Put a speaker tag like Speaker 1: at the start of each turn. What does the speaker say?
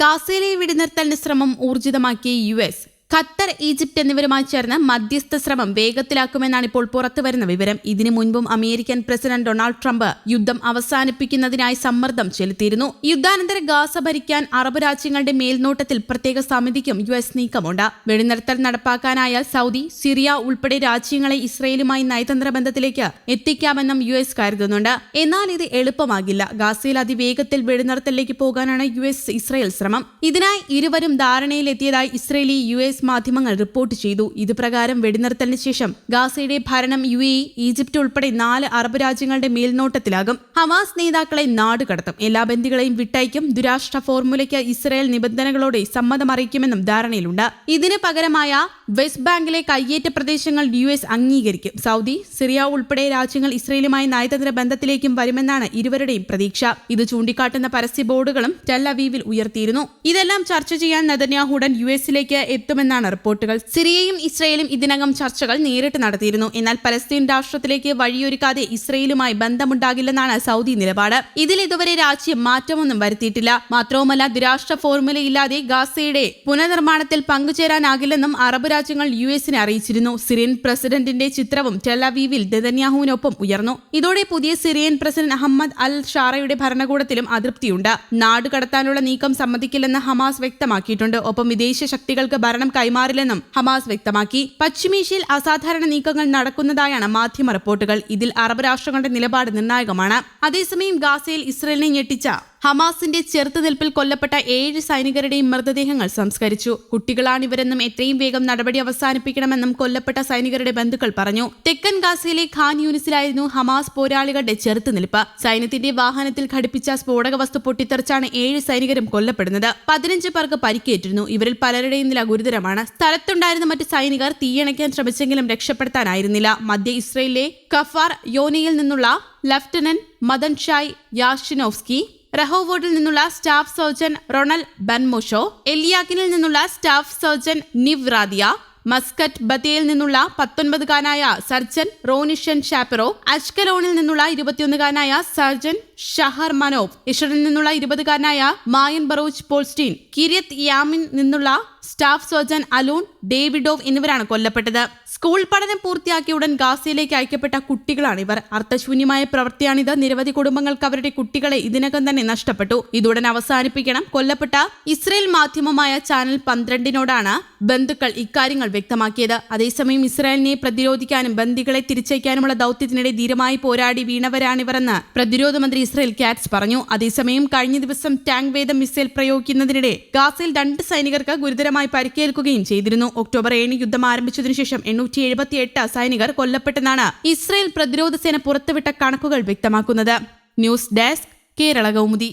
Speaker 1: ഗാസയിലെ വെടിനിർത്തലിന് ശ്രമം ഊർജിതമാക്കിയ US, Qatar, Egypt എന്നിവരുമായി ചേർന്ന് മധ്യസ്ഥ ശ്രമം വേഗത്തിലാക്കുമെന്നാണ് ഇപ്പോൾ പുറത്തുവരുന്ന വിവരം. ഇതിനു മുൻപും അമേരിക്കൻ പ്രസിഡന്റ് ഡൊണാൾഡ് ട്രംപ് യുദ്ധം അവസാനിപ്പിക്കുന്നതിനായി സമ്മർദ്ദം ചെലുത്തിയിരുന്നു. യുദ്ധാനന്തര ഗാസ ഭരിക്കാൻ അറബ് രാജ്യങ്ങളുടെ മേൽനോട്ടത്തിൽ പ്രത്യേക സമിതിക്കും US നീക്കമുണ്ട്. വെടിനിർത്തൽ നടപ്പാക്കാനായാൽ സൗദി, സിറിയ ഉൾപ്പെടെ രാജ്യങ്ങളെ ഇസ്രയേലുമായി നയതന്ത്ര ബന്ധത്തിലേക്ക് എത്തിക്കാമെന്നും US കരുതുന്നുണ്ട്. എന്നാൽ ഇത് എളുപ്പമാകില്ല. ഗാസയിൽ അതിവേഗത്തിൽ വെടിനിർത്തലിലേക്ക് പോകാനാണ് US ഇസ്രയേൽ ശ്രമം. ഇതിനായി ഇരുവരും ധാരണയിലെത്തിയതായി ഇസ്രയേലി US മാധ്യമങ്ങൾ റിപ്പോർട്ട് ചെയ്തു. ഇത് പ്രകാരം വെടിനിർത്തലിന് ശേഷം ഗാസയുടെ ഭരണം UAE, ഈജിപ്ത് ഉൾപ്പെടെ 4 അറബ് രാജ്യങ്ങളുടെ മേൽനോട്ടത്തിലാകും. ഹമാസ് നേതാക്കളെ നാടുകടത്തും, എല്ലാ ബന്ദികളെയും വിട്ടയക്കും. ദുരാഷ്ട്ര ഫോർമുലയ്ക്ക് ഇസ്രയേൽ നിബന്ധനകളോടെ സമ്മതമറിയിക്കുമെന്നും ധാരണയിലുണ്ട്. ഇതിന് പകരമായ വെസ്റ്റ് ബാങ്കിലെ കയ്യേറ്റ പ്രദേശങ്ങൾ US അംഗീകരിക്കും. സൗദി, സിറിയ ഉൾപ്പെടെ രാജ്യങ്ങൾ ഇസ്രയേലുമായി നയതന്ത്ര ബന്ധത്തിലേക്കും വരുമെന്നാണ് ഇരുവരുടെയും പ്രതീക്ഷ. ഇത് ചൂണ്ടിക്കാട്ടുന്ന പരസ്യ ബോർഡുകളും ടെൽ അവീവിൽ ഉയർത്തിയിരുന്നു. ഇതെല്ലാം ചർച്ച ചെയ്യാൻ നെതന്യാഹു ഉടൻ US-ലേക്ക് എത്തുമെന്നാണ് റിപ്പോർട്ടുകൾ. സിറിയയും ഇസ്രയേലും ഇതിനകം ചർച്ചകൾ നേരിട്ട് നടത്തിയിരുന്നു. എന്നാൽ പലസ്തീൻ രാഷ്ട്രത്തിലേക്ക് വഴിയൊരുക്കാതെ ഇസ്രയേലുമായി ബന്ധമുണ്ടാകില്ലെന്നാണ് സൗദി നിലപാട്. ഇതിൽ ഇതുവരെ രാജ്യം മാറ്റമൊന്നും വരുത്തിയിട്ടില്ല. മാത്രവുമല്ല, ദുരാഷ്ട്ര ഫോർമുലയില്ലാതെ ഗാസയുടെ പുനർനിർമ്മാണത്തിൽ പങ്കുചേരാനാകില്ലെന്നും അറബ് രാജ്യങ്ങൾ US-നെ അറിയിച്ചിരുന്നു. സിറിയൻ പ്രസിഡന്റിന്റെ ചിത്രവും ടെൽ അവീവിൽ നെതന്യാഹുവിനൊപ്പം ഉയർന്നു. ഇതോടെ പുതിയ സിറിയൻ പ്രസിഡന്റ് അഹമ്മദ് അൽ ഷാറയുടെ ഭരണകൂടത്തിലും അതൃപ്തിയുണ്ട്. നാടുകടത്താനുള്ള നീക്കം സമ്മതിക്കില്ലെന്ന് ഹമാസ് വ്യക്തമാക്കിയിട്ടുണ്ട്. ഒപ്പം വിദേശ ശക്തികൾക്ക് ഭരണം കൈമാറില്ലെന്നും ഹമാസ് വ്യക്തമാക്കി. പശ്ചിമേഷ്യയിൽ അസാധാരണ നീക്കങ്ങൾ നടക്കുന്നതായാണ് മാധ്യമ റിപ്പോർട്ടുകൾ. ഇതിൽ അറബ് രാഷ്ട്രങ്ങളുടെ നിലപാട് നിർണായകമാണ്. അതേസമയം ഗാസയിൽ ഇസ്രയേലിനെ ഞെട്ടിച്ച ഹമാസിന്റെ ചെറുത്തുനിൽപ്പിൽ കൊല്ലപ്പെട്ട 7 സൈനികരുടെയും മൃതദേഹങ്ങൾ സംസ്കരിച്ചു. കുട്ടികളാണിവരെന്നും എത്രയും വേഗം നടപടി അവസാനിപ്പിക്കണമെന്നും കൊല്ലപ്പെട്ട സൈനികരുടെ ബന്ധുക്കൾ പറഞ്ഞു. തെക്കൻ ഗാസയിലെ ഖാൻ യൂനിസിലായിരുന്നു ഹമാസ് പോരാളികളുടെ ചെറുത്തുനിൽപ്പ്. സൈന്യത്തിന്റെ വാഹനത്തിൽ ഘടിപ്പിച്ച സ്ഫോടക വസ്തു പൊട്ടിത്തെറിച്ചാണ് 7 സൈനികരും കൊല്ലപ്പെടുന്നത്. 15 പേർക്ക് പരിക്കേറ്റിരുന്നു. ഇവരിൽ പലരുടെയും നില ഗുരുതരമാണ്. സ്ഥലത്തുണ്ടായിരുന്ന മറ്റ് സൈനികർ തീയണയ്ക്കാൻ ശ്രമിച്ചെങ്കിലും രക്ഷപ്പെടുത്താനായിരുന്നില്ല. മധ്യ ഇസ്രയേലിലെ കഫാർ യോനയിൽ നിന്നുള്ള ലഫ്റ്റനന്റ് മദൻ ഷായ് യാഷിനോവ്സ്കി, റഹോവോഡിൽ നിന്നുള്ള സ്റ്റാഫ് സർജൻ റൊണൽ ബൻമോഷോ, എലിയാക്കിനിൽ നിന്നുള്ള സ്റ്റാഫ് സർജൻ നിവ് റാദിയ, മസ്കറ്റ് ബത്തേയിൽ നിന്നുള്ള 19-കാരനായ സർജൻ റോനിഷൻ ഷാപ്പെറോ, അഷ്കലോണിൽ നിന്നുള്ള 21-കാരനായ സർജൻ ഷഹർ മനോവ്, ഇഷറിൽ നിന്നുള്ള 20-കാരനായ മായൻ ബറൂച്ച് പോൾസ്റ്റീൻ, കിര്യത്ത് യാമിൻ നിന്നുള്ള സ്റ്റാഫ് സർജൻ അലൂൺ ഡേവിഡോവ് എന്നിവരാണ് കൊല്ലപ്പെട്ടത്. സ്കൂൾ പഠനം പൂർത്തിയാക്കിയ ഉടൻ ഗാസയിലേക്ക് അയക്കപ്പെട്ട കുട്ടികളാണിവർ. അർത്ഥശൂന്യമായ പ്രവൃത്തിയാണിത്. നിരവധി കുടുംബങ്ങൾക്ക് അവരുടെ കുട്ടികളെ ഇതിനകം തന്നെ നഷ്ടപ്പെട്ടു. ഇതുടൻ അവസാനിപ്പിക്കണം. കൊല്ലപ്പെട്ട ഇസ്രയേൽ മാധ്യമമായ ചാനൽ 12-നോടാണ് ബന്ധുക്കൾ ഇക്കാര്യങ്ങൾ വ്യക്തമാക്കിയത്. അതേസമയം ഇസ്രായേലിനെ പ്രതിരോധിക്കാനും ബന്ദികളെ തിരിച്ചയക്കാനുമുള്ള ദൌത്യത്തിനിടെ ധീരമായി പോരാടി വീണവരാണിവരെന്ന് പ്രതിരോധ മന്ത്രി ഇസ്രായേൽ കാറ്റ്സ് പറഞ്ഞു. അതേസമയം കഴിഞ്ഞ ദിവസം ടാങ്ക് വേദ മിസൈൽ പ്രയോഗിക്കുന്നതിനിടെ ഗാസയിൽ 2 സൈനികർക്ക് ഗുരുതരമായി പരിക്കേൽക്കുകയും ചെയ്തിരുന്നു. ഒക്ടോബർ 7 യുദ്ധം ആരംഭിച്ചതിനു ശേഷം 878 സൈനികർ കൊല്ലപ്പെട്ടെന്നാണ് ഇസ്രായേൽ പ്രതിരോധ സേന പുറത്തുവിട്ട കണക്കുകൾ വ്യക്തമാക്കുന്നത്. News desk, Kerala Kaumudi.